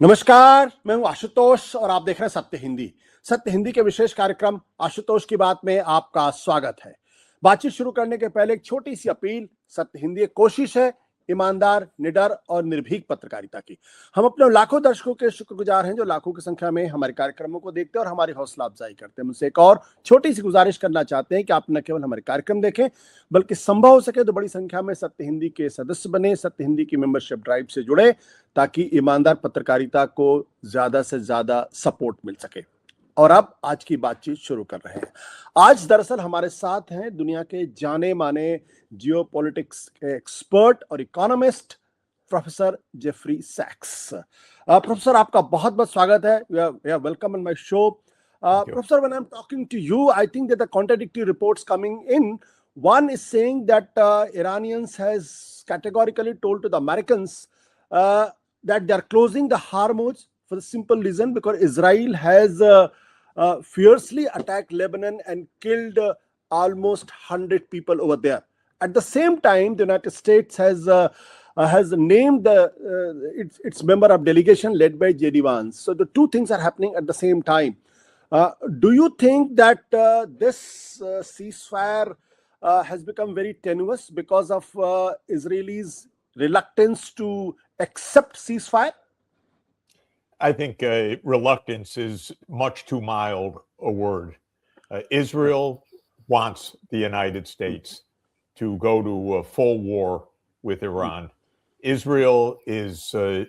नमस्कार, मैं हूं आशुतोष और आप देख रहे हैं सत्य हिंदी। सत्य हिंदी के विशेष कार्यक्रम आशुतोष की बात में आपका स्वागत है। बातचीत शुरू करने के पहले एक छोटी सी अपील। सत्य हिंदी एक कोशिश है ईमानदार, निडर और निर्भीक पत्रकारिता की। हम अपने लाखों दर्शकों के शुक्रगुजार हैं जो लाखों की संख्या में हमारे कार्यक्रमों को देखते हैं और हमारी हौसला अफजाई करते हैं। मुझसे एक और छोटी सी गुजारिश करना चाहते हैं कि आप न केवल हमारे कार्यक्रम देखें बल्कि संभव हो सके तो बड़ी संख्या में सत्य हिंदी के सदस्य बने, सत्य हिंदी की मेंबरशिप ड्राइव से जुड़े, ताकि ईमानदार पत्रकारिता को ज्यादा से ज्यादा सपोर्ट मिल सके। और अब आज की बातचीत शुरू कर रहे हैं। आज दरअसल हमारे साथ हैं दुनिया के जाने माने जियोपॉलिटिक्स के एक्सपर्ट और इकोनॉमिस्ट प्रोफेसर जेफरी सैक्स। प्रोफेसर, आपका बहुत बहुत स्वागत है। You are welcome in my show. Professor, when I'm talking to you, I think that the contradictory reports coming in, one is saying that Iranians has categorically told to the Americans that they are closing the Hormuz for the simple reason because Israel has fiercely attacked Lebanon and killed almost 100 people over there. At the same time, the United States has named its member of delegation led by J.D. Vance. So the two things are happening at the same time. Do you think that this ceasefire has become very tenuous because of Israelis' reluctance to accept ceasefire? I think reluctance is much too mild a word. Israel wants the United States to go to a full war with Iran. Israel is a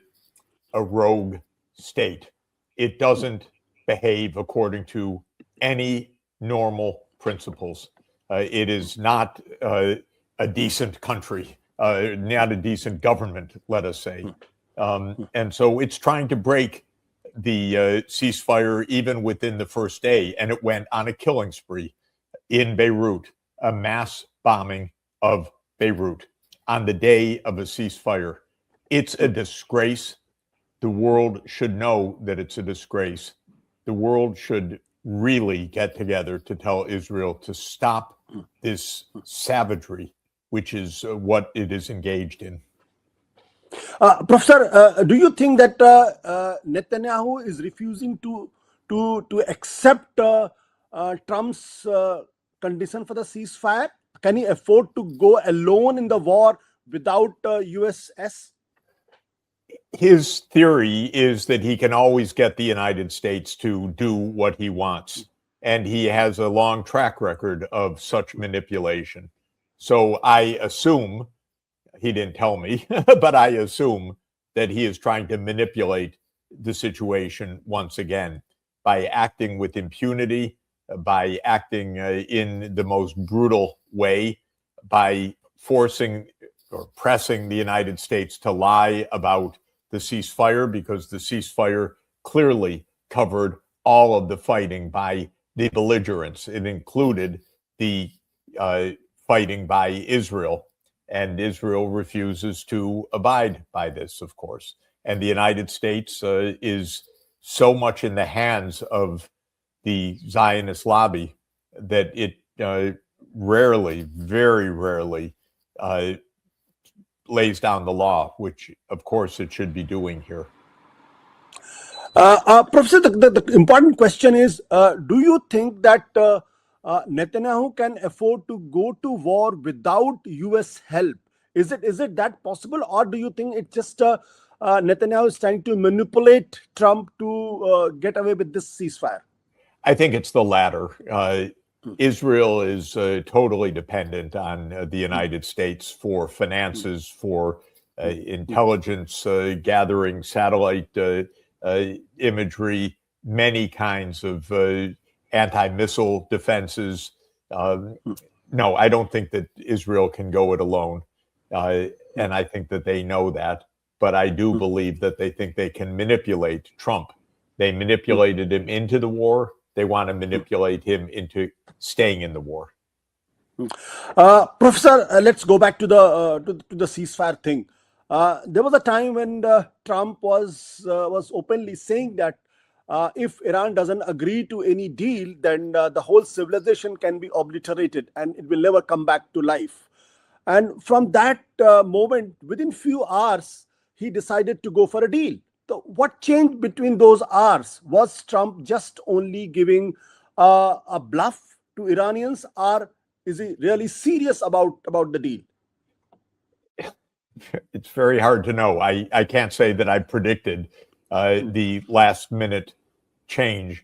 rogue state. It doesn't behave according to any normal principles. It is not a decent country, not a decent government, let us say. And so it's trying to break the ceasefire even within the first day. And it went on a killing spree in Beirut, a mass bombing of Beirut on the day of a ceasefire. It's a disgrace. The world should know that it's a disgrace. The world should really get together to tell Israel to stop this savagery, which is what it is engaged in. Professor, do you think that Netanyahu is refusing to accept Trump's condition for the ceasefire? Can he afford to go alone in the war without USS? His theory is that he can always get the United States to do what he wants. And he has a long track record of such manipulation. So I assume, he didn't tell me, but I assume that he is trying to manipulate the situation once again by acting with impunity, by acting in the most brutal way, by forcing or pressing the United States to lie about the ceasefire, because the ceasefire clearly covered all of the fighting by the belligerents. It included the fighting by Israel, and Israel refuses to abide by this, of course. And the United States is so much in the hands of the Zionist lobby that it rarely, very rarely, lays down the law, which of course it should be doing here. Professor, the important question is, do you think that Netanyahu can afford to go to war without US help? Is it that possible, or do you think it's just Netanyahu is trying to manipulate Trump to get away with this ceasefire? I think it's the latter. Israel is totally dependent on the United States for finances, for intelligence gathering, satellite imagery, many kinds of anti-missile defenses. No, I don't think that Israel can go it alone. And I think that they know that. But I do believe that they think they can manipulate Trump. They manipulated him into the war. They want to manipulate him into staying in the war. Professor, let's go back to the ceasefire thing. There was a time when Trump was openly saying that if Iran doesn't agree to any deal, then the whole civilization can be obliterated and it will never come back to life. And from that moment, within few hours, he decided to go for a deal. So what changed between those hours? Was Trump just only giving a bluff to Iranians, or is he really serious about the deal? It's very hard to know. I can't say that I predicted the last minute change.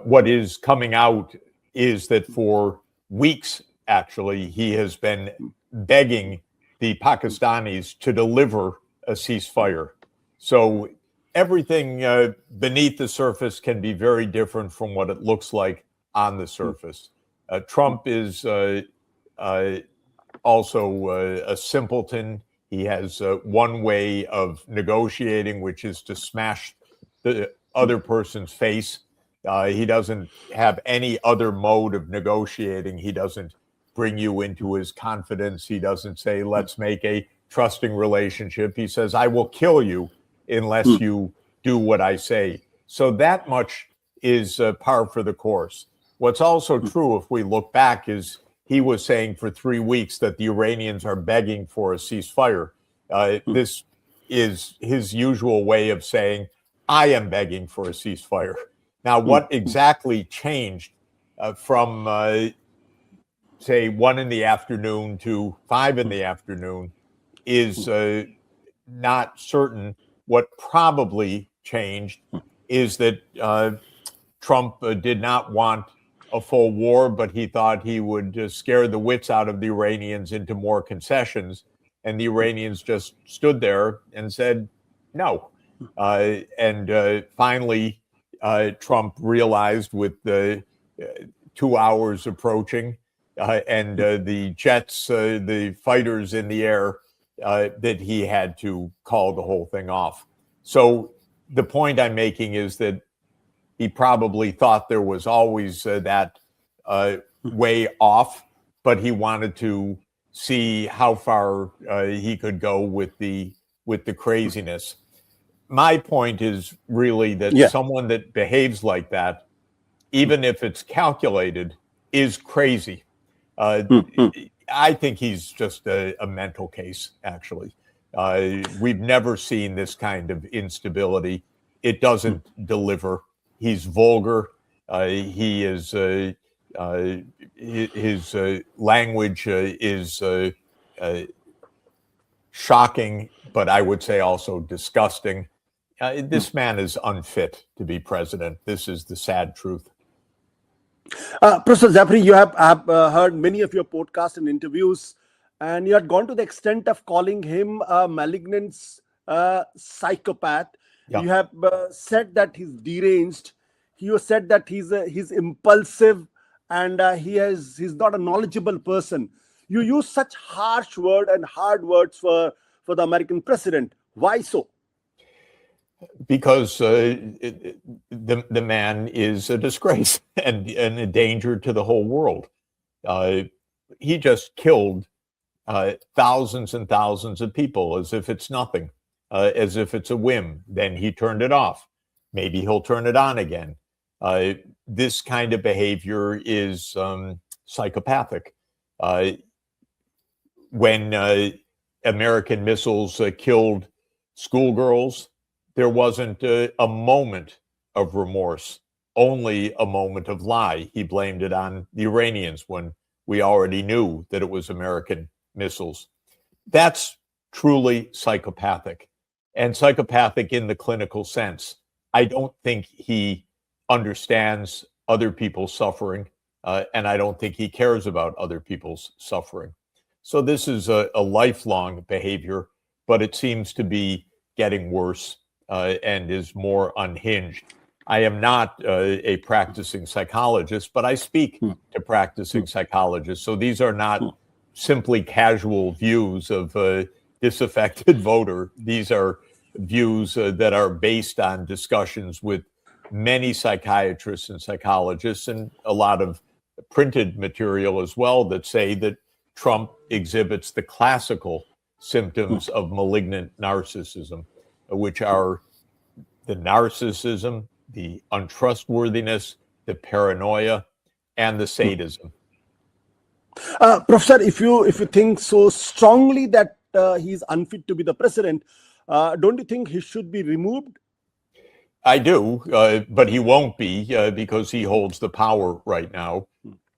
What is coming out is that for weeks, actually, he has been begging the Pakistanis to deliver a ceasefire. So everything beneath the surface can be very different from what it looks like on the surface. Trump is also a simpleton. He has one way of negotiating, which is to smash the other person's face. He doesn't have any other mode of negotiating. He doesn't bring you into his confidence. He doesn't say, let's make a trusting relationship. He says, I will kill you unless you do what I say. So that much is par for the course. What's also true, if we look back, is he was saying for 3 weeks that the Iranians are begging for a ceasefire. This is his usual way of saying, I am begging for a ceasefire. Now, what exactly changed from, say, 1 in the afternoon to 5 in the afternoon is not certain. What probably changed is that Trump did not want a full war, but he thought he would scare the wits out of the Iranians into more concessions. And the Iranians just stood there and said no. And finally, Trump realized with the 2 hours approaching and the jets, the fighters in the air, that he had to call the whole thing off. So the point I'm making is that he probably thought there was always that way off, but he wanted to see how far he could go with the craziness. My point is really that someone that behaves like that, even if it's calculated, is crazy. I think he's just a mental case, actually. We've never seen this kind of instability. It doesn't deliver. He's vulgar. He is his language is shocking, but I would say also disgusting. This man is unfit to be president. This is the sad truth. Professor Zafri, you have heard many of your podcasts and interviews, and you had gone to the extent of calling him a malignant psychopath. Yeah. You have said that he's deranged. You said that he's impulsive, and he's not a knowledgeable person. You use such harsh word and hard words for the American president. Why so? Because the man is a disgrace and a danger to the whole world. He just killed thousands and thousands of people as if it's nothing, as if it's a whim. Then he turned it off. Maybe he'll turn it on again. This kind of behavior is psychopathic. When American missiles killed schoolgirls, there wasn't a moment of remorse, only a moment of lie. He blamed it on the Iranians when we already knew that it was American missiles. That's truly psychopathic, and psychopathic in the clinical sense. I don't think he understands other people's suffering, and I don't think he cares about other people's suffering. So this is a lifelong behavior, but it seems to be getting worse. And is more unhinged. I am not a practicing psychologist, but I speak to practicing psychologists. So these are not simply casual views of a disaffected voter. These are views that are based on discussions with many psychiatrists and psychologists, and a lot of printed material as well that say that Trump exhibits the classical symptoms of malignant narcissism, which are the narcissism, the untrustworthiness, the paranoia, and the sadism. Professor, if you think so strongly that he's unfit to be the president, don't you think he should be removed I do, but he won't be because he holds the power right now.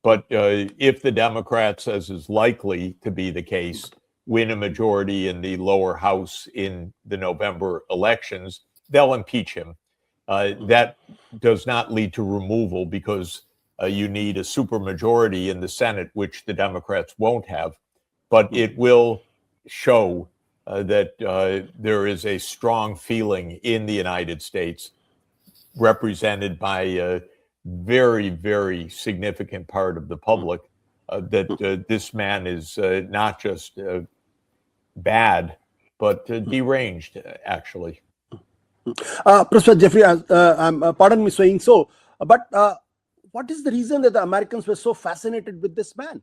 But if the Democrats, as is likely to be the case, win a majority in the lower house in the November elections, they'll impeach him. That does not lead to removal because you need a supermajority in the Senate, which the Democrats won't have. But it will show that there is a strong feeling in the United States, represented by a very, very significant part of the public, that this man is not just bad, but deranged, actually. Professor Jeffrey, pardon me saying so, but what is the reason that the Americans were so fascinated with this man?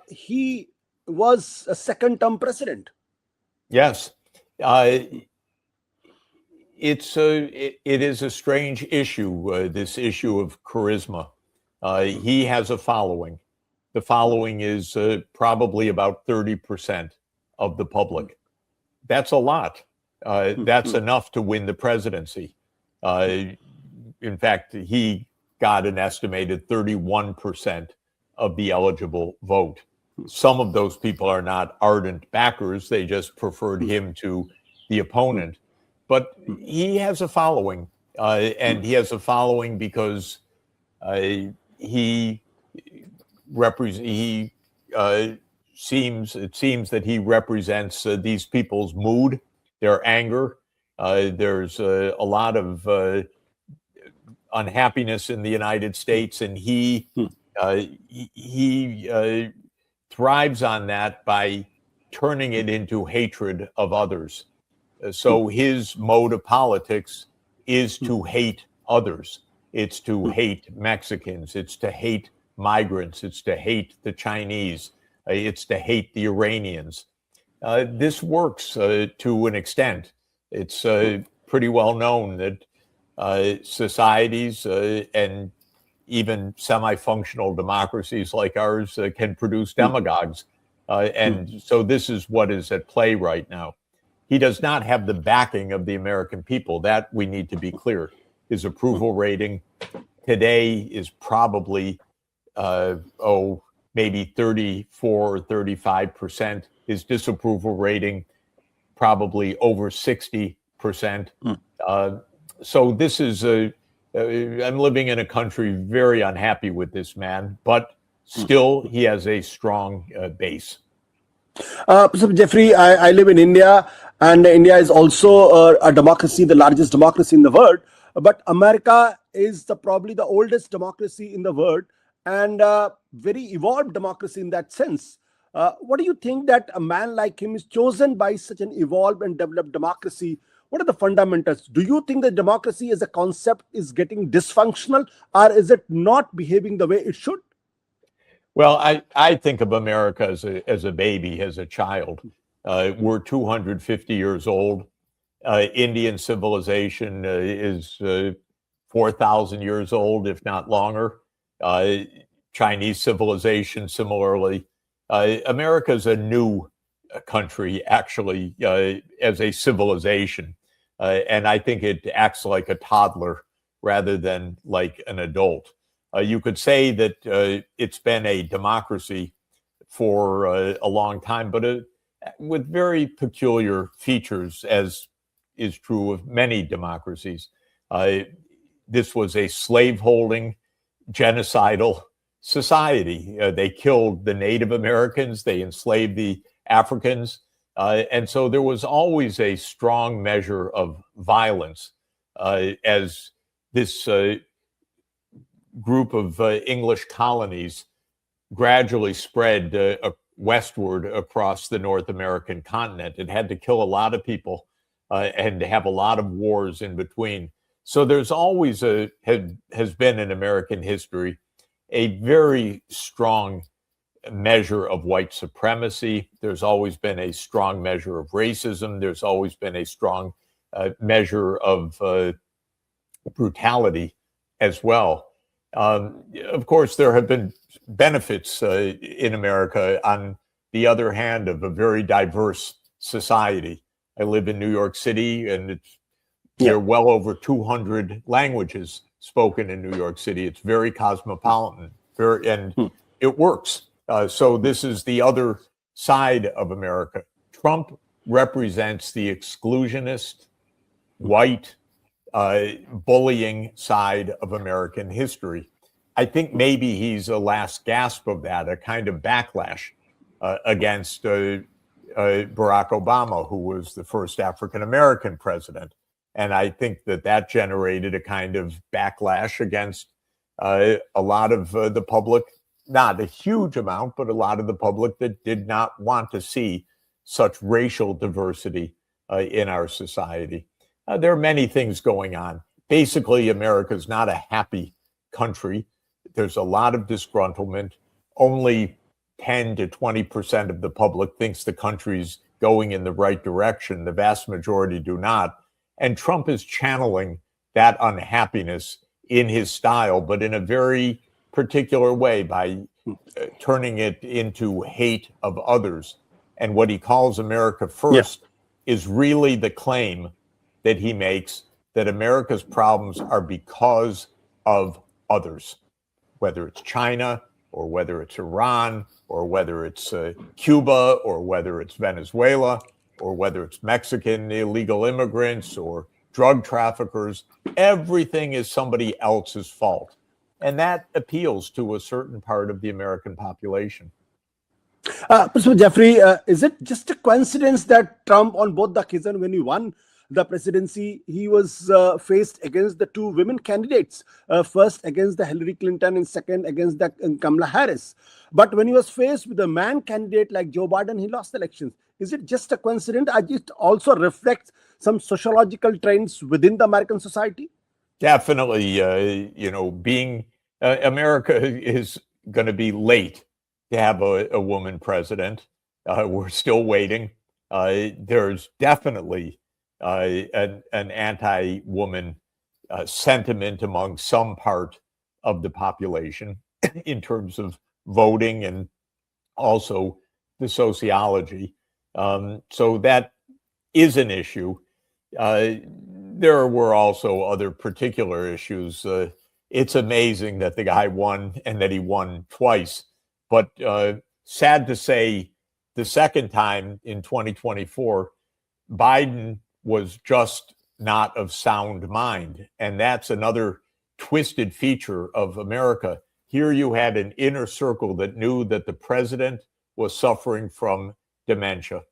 He was a second-term president. Yes. It is a strange issue, this issue of charisma. He has a following. The following is probably about 30% of the public. That's a lot. That's enough to win the presidency. In fact, he got an estimated 31% of the eligible vote. Some of those people are not ardent backers. They just preferred him to the opponent. But he has a following, and he has a following because it seems that he represents these people's mood, their anger. There's a lot of unhappiness in the United States, and he thrives on that by turning it into hatred of others. So his mode of politics is to hate others. It's to hate Mexicans. It's to hate migrants. It's to hate the Chinese. It's to hate the Iranians. This works to an extent. It's pretty well known that societies and even semi-functional democracies like ours can produce demagogues. And so this is what is at play right now. He does not have the backing of the American people. That we need to be clear. His approval rating today is probably, maybe 34 or 35%. His disapproval rating probably over 60%. So this is I'm living in a country very unhappy with this man, but still he has a strong base. Professor Jeffrey, I live in India, and India is also a democracy, the largest democracy in the world. But America is probably the oldest democracy in the world, and very evolved democracy in that sense. What do you think that a man like him is chosen by such an evolved and developed democracy? What are the fundamentals? Do you think that democracy as a concept is getting dysfunctional, or is it not behaving the way it should? Well, I think of America as a baby, as a child. We're 250 years old. Indian civilization is 4,000 years old, if not longer. Chinese civilization, similarly. America is a new country, actually, as a civilization. And I think it acts like a toddler rather than like an adult. You could say that it's been a democracy for a long time, but with very peculiar features, as is true of many democracies. This was a slaveholding, genocidal society. They killed the Native Americans, they enslaved the Africans, and so there was always a strong measure of violence as this group of English colonies gradually spread westward across the North American continent. It had to kill a lot of people and have a lot of wars in between. So there's always has been in American history a very strong measure of white supremacy. There's always been a strong measure of racism. There's always been a strong measure of brutality as well. Of course, there have been benefits in America, on the other hand, of a very diverse society. I live in New York City, and it's There are well over 200 languages spoken in New York City. It's very cosmopolitan, and it works. So this is the other side of America. Trump represents the exclusionist, white, bullying side of American history. I think maybe he's a last gasp of that, a kind of backlash against Barack Obama, who was the first African-American president. And I think that generated a kind of backlash against a lot of the public, not a huge amount, but a lot of the public that did not want to see such racial diversity in our society. There are many things going on. Basically, America is not a happy country. There's a lot of disgruntlement. Only 10 to 20% of the public thinks the country's going in the right direction. The vast majority do not. And Trump is channeling that unhappiness in his style, but in a very particular way by turning it into hate of others. And what he calls America First is really the claim that he makes that America's problems are because of others, whether it's China or whether it's Iran or whether it's Cuba or whether it's Venezuela or whether it's Mexican illegal immigrants or drug traffickers. Everything is somebody else's fault. And that appeals to a certain part of the American population. So Jeffrey, is it just a coincidence that Trump, on both the occasions when he won the presidency, he was faced against the two women candidates, first against the Hillary Clinton and second against the Kamala Harris. But when he was faced with a man candidate like Joe Biden, he lost the elections. Is it just a coincidence? It also reflects some sociological trends within the American society? Definitely, being America is going to be late to have a woman president. We're still waiting. There's definitely an anti-woman sentiment among some part of the population in terms of voting and also the sociology. So that is an issue. There were also other particular issues. It's amazing that the guy won and that he won twice. But sad to say, the second time in 2024, Biden was just not of sound mind. And that's another twisted feature of America. Here you had an inner circle that knew that the president was suffering from dementia,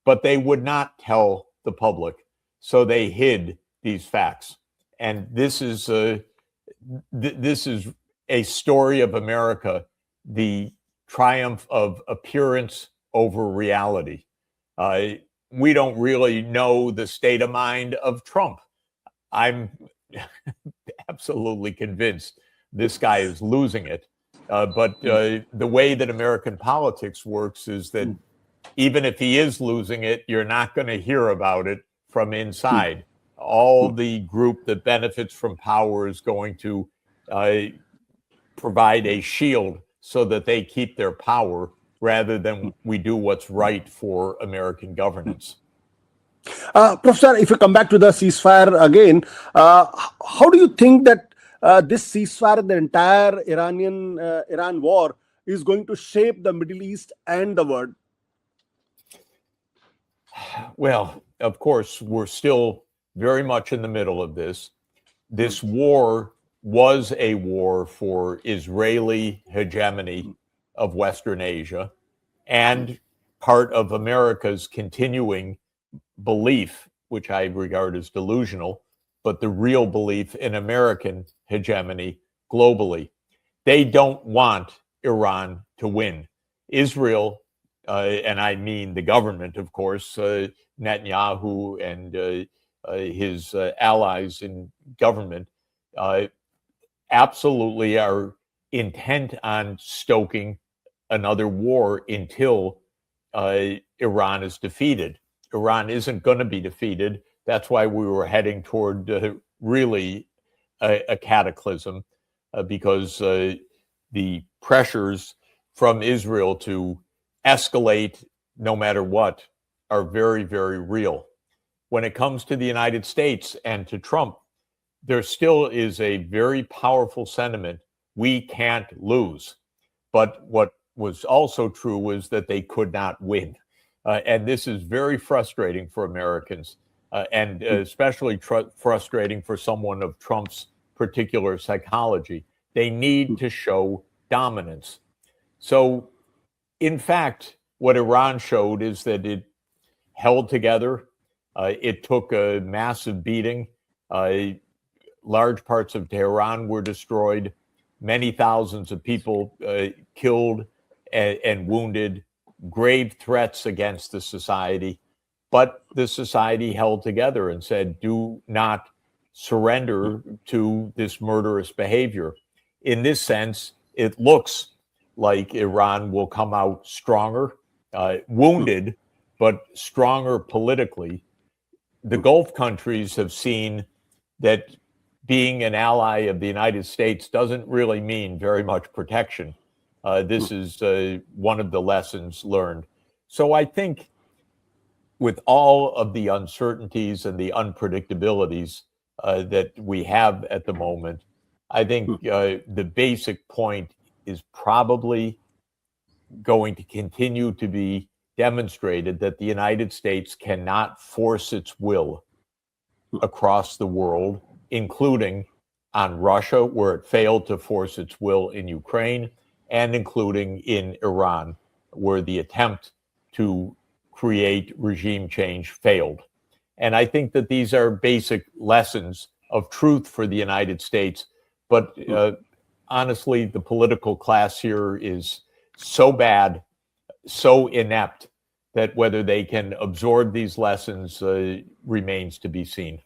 but they would not tell the public. So they hid these facts. And this is a story of America, the triumph of appearance over reality. We don't really know the state of mind of Trump. I'm absolutely convinced this guy is losing it. But the way that American politics works is that even if he is losing it, you're not going to hear about it from inside. All the group that benefits from power is going to provide a shield so that they keep their power rather than we do what's right for American governance. Professor, if you come back to the ceasefire again, how do you think that this ceasefire, the entire Iran war, is going to shape the Middle East and the world? Well, of course, we're still very much in the middle of this. This war was a war for Israeli hegemony of Western Asia and part of America's continuing belief, which I regard as delusional, but the real belief in American hegemony globally. They don't want Iran to win. Israel, and I mean the government, of course, Netanyahu and his allies in government, absolutely are intent on stoking another war until Iran is defeated. Iran isn't going to be defeated. That's why we were heading toward really a cataclysm, because the pressures from Israel to escalate no matter what are very, very real. when it comes to the United States and to Trump, there still is a very powerful sentiment: we can't lose. But what was also true was that they could not win. And this is very frustrating for Americans, and especially frustrating for someone of Trump's particular psychology. They need to show dominance. So, in fact, what Iran showed is that it held together. It took a massive beating. Large parts of Tehran were destroyed. Many thousands of people killed and wounded. Grave threats against the society. But the society held together and said, do not surrender to this murderous behavior. In this sense, it looks like Iran will come out stronger, wounded, but stronger politically. The Gulf countries have seen that being an ally of the United States doesn't really mean very much protection. This is one of the lessons learned. So I think with all of the uncertainties and the unpredictabilities that we have at the moment, I think the basic point is probably going to continue to be demonstrated that the United States cannot force its will across the world, including on Russia, where it failed to force its will in Ukraine, and including in Iran, where the attempt to create regime change failed. And I think that these are basic lessons of truth for the United States. But honestly, the political class here is so bad, so inept, that whether they can absorb these lessons remains to be seen.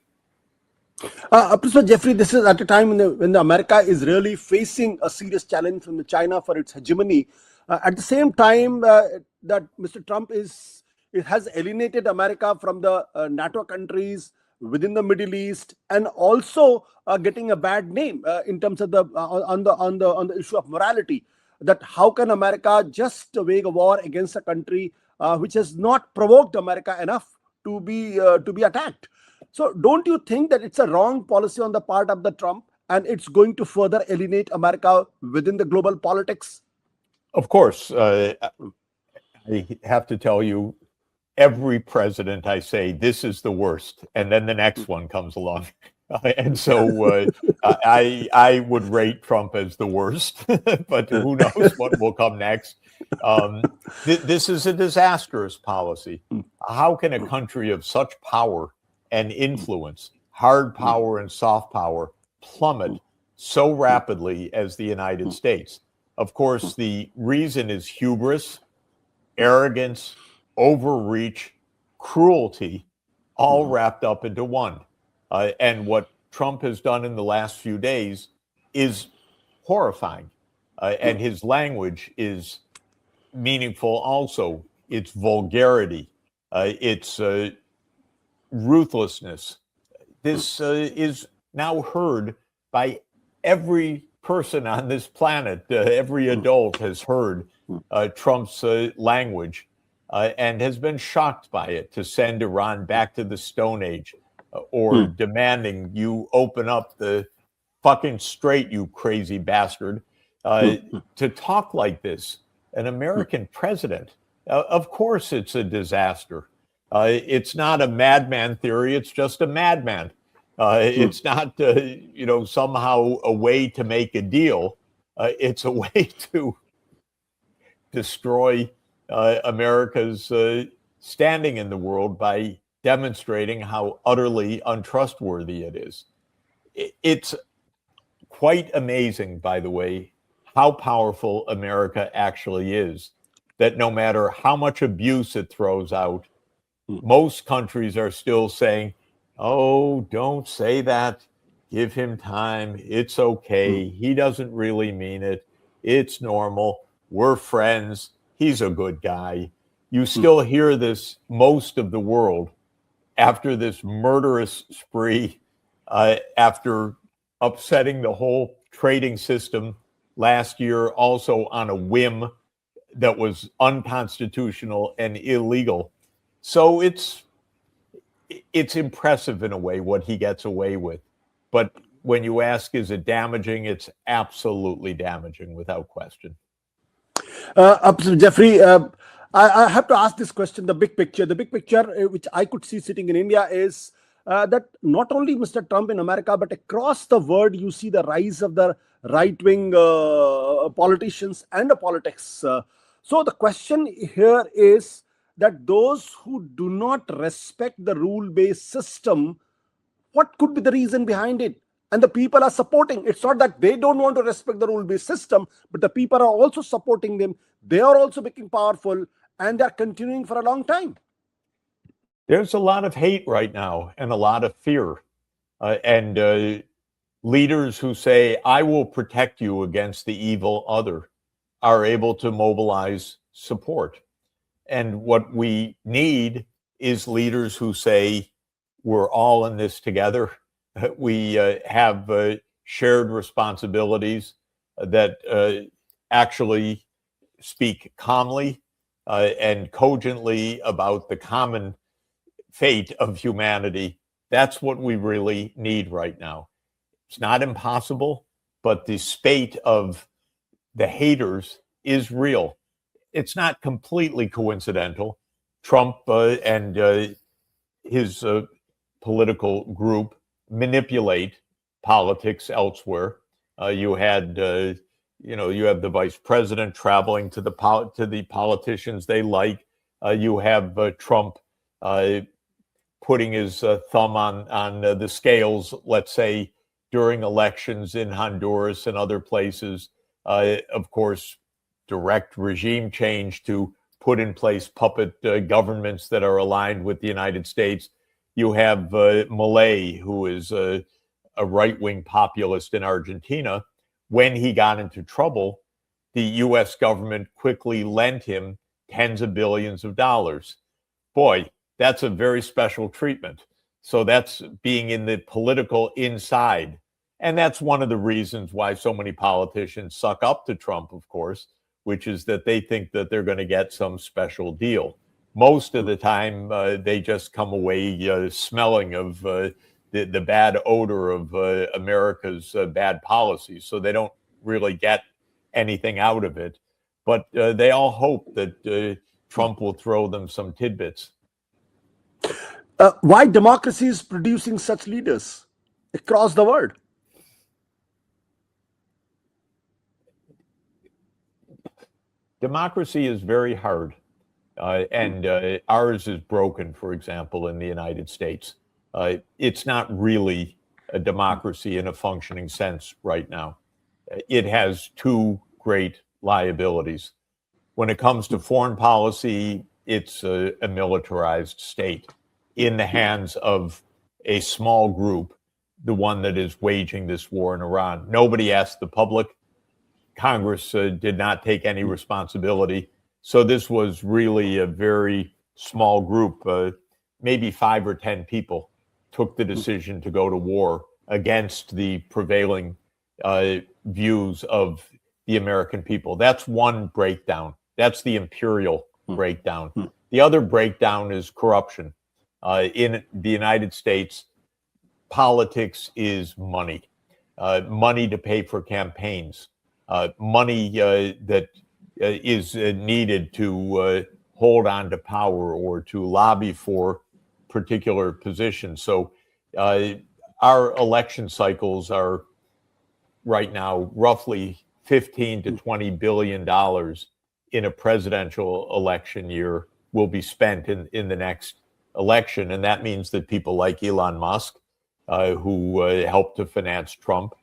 Professor Jeffrey, this is at a time when America is really facing a serious challenge from China for its hegemony. At the same time that Mr. Trump has alienated America from the NATO countries within the Middle East, and also getting a bad name in terms of on the issue of morality. That how can America just wage a war against a country which has not provoked America enough to be attacked? So don't you think that it's a wrong policy on the part of the Trump, and it's going to further alienate America within the global politics? Of course. I have to tell you, every president I say, this is the worst, and then the next one comes along. And so I would rate Trump as the worst, but who knows what will come next. This is a disastrous policy. How can a country of such power and influence, hard power and soft power, plummet so rapidly as the United States? Of course, the reason is hubris, arrogance, overreach, cruelty, all wrapped up into one. And what Trump has done in the last few days is horrifying. And his language is meaningful also. It's vulgarity. It's ruthlessness. This is now heard by every person on this planet. Every adult has heard Trump's language and has been shocked by it, to send Iran back to the Stone Age, or demanding you open up the fucking strait, you crazy bastard. To talk like this, an American president, of course it's a disaster. It's not a madman theory, it's just a madman. It's not, somehow a way to make a deal. It's a way to destroy America's standing in the world by demonstrating how utterly untrustworthy it is. It's quite amazing, by the way, how powerful America actually is, that no matter how much abuse it throws out, most countries are still saying, oh, don't say that. Give him time. It's okay. He doesn't really mean it. It's normal. We're friends. He's a good guy. You still hear this most of the world after this murderous spree, after upsetting the whole trading system last year, also on a whim that was unconstitutional and illegal. So it's it's impressive in a way what he gets away with. But when you ask, is it damaging? It's absolutely damaging without question. Jeffrey, I have to ask this question, the big picture. The big picture, which I could see sitting in India, is that not only Mr. Trump in America, but across the world, you see the rise of the right-wing politicians and the politics. So the question here is that those who do not respect the rule-based system, what could be the reason behind it? And the people are supporting. It's not that they don't want to respect the rule-based system, but the people are also supporting them. They are also becoming powerful, and they're continuing for a long time. There's a lot of hate right now and a lot of fear. And leaders who say, I will protect you against the evil other, are able to mobilize support. And what we need is leaders who say, we're all in this together. We have shared responsibilities that actually speak calmly and cogently about the common fate of humanity. That's what we really need right now. It's not impossible, but the spate of the haters is real. It's not completely coincidental. Trump and his political group manipulate politics elsewhere. You had, you have the vice president traveling to the politicians they like. You have Trump putting his thumb on the scales, let's say, during elections in Honduras and other places. Of course, direct regime change to put in place puppet governments that are aligned with the United States. You have Milei, who is a right-wing populist in Argentina. When he got into trouble, the U.S. government quickly lent him tens of billions of dollars. Boy, that's a very special treatment. So that's being in the political inside. And that's one of the reasons why so many politicians suck up to Trump, of course, which is that they think that they're going to get some special deal. Most of the time, they just come away smelling of the bad odor of America's bad policies. So they don't really get anything out of it. But they all hope that Trump will throw them some tidbits. Why democracy is producing such leaders across the world? Democracy is very hard. And ours is broken, for example, in the United States. It's not really a democracy in a functioning sense right now. It has two great liabilities. When it comes to foreign policy, it's a militarized state in the hands of a small group, the one that is waging this war in Iran. Nobody asked the public. Congress did not take any responsibility. So this was really a very small group, maybe 5 or 10 people took the decision to go to war against the prevailing views of the American people. That's one breakdown. That's the imperial breakdown. The other breakdown is corruption. In the United States, politics is money. Money to pay for campaigns. Money that is needed to hold on to power or to lobby for particular positions. So our election cycles are right now roughly $15 to $20 billion in a presidential election year will be spent in the next election. And that means that people like Elon Musk, who helped to finance Trump,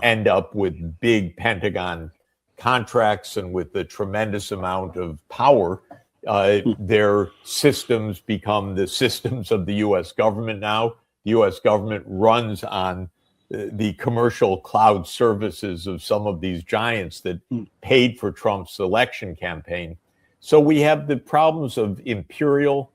end up with big Pentagon contracts and with a tremendous amount of power. Their systems become the systems of the U.S. government now. The U.S. government runs on the commercial cloud services of some of these giants that paid for Trump's election campaign. So we have the problems of imperial,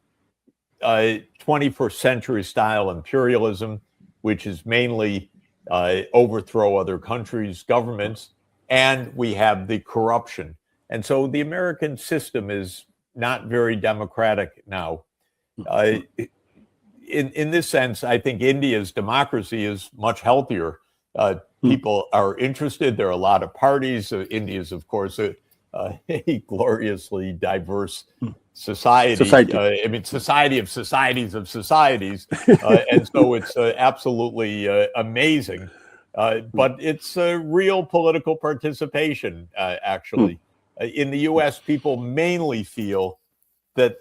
21st century style imperialism, which is mainly overthrow other countries' governments, and we have the corruption. And so the American system is not very democratic now. in this sense, I think India's democracy is much healthier. People are interested. There are a lot of parties. India is, of course, a gloriously diverse society. I mean, society of societies of societies. And so it's absolutely amazing. But it's a real political participation, actually. In the US, people mainly feel that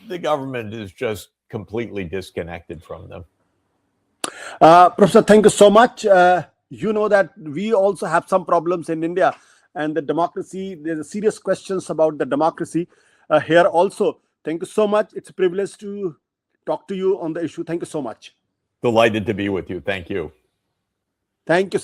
the government is just completely disconnected from them. Professor, thank you so much. You know that we also have some problems in India, and the democracy, there's serious questions about the democracy here also. Thank you so much. It's a privilege to talk to you on the issue. Thank you so much. Delighted to be with you. Thank you. Thank you.